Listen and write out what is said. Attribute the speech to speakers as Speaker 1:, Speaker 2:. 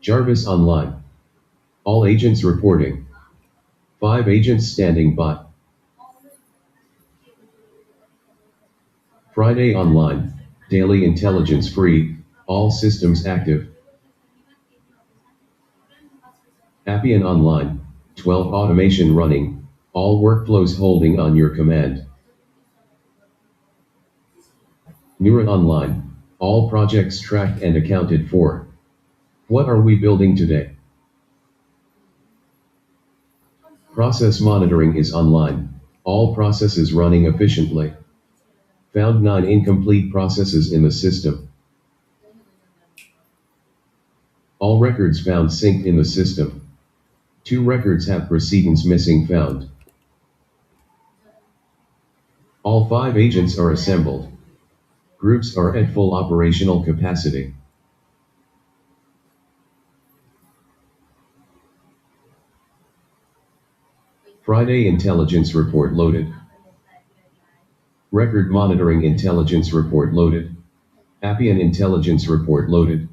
Speaker 1: Jarvis online. All agents reporting. 5 agents standing by. Friday online. Daily intelligence free, all systems active. Appian online. 12 automation running, all workflows holding on your command. Nura online. All projects tracked and accounted for. What are we building today? Process monitoring is online. All processes running efficiently. Found 9 incomplete processes in the system. All records found synced in the system. 2 records have precedence missing found. All 5 agents are assembled. Groups are at full operational capacity. Friday intelligence report loaded. Record monitoring intelligence report loaded. Appian intelligence report loaded.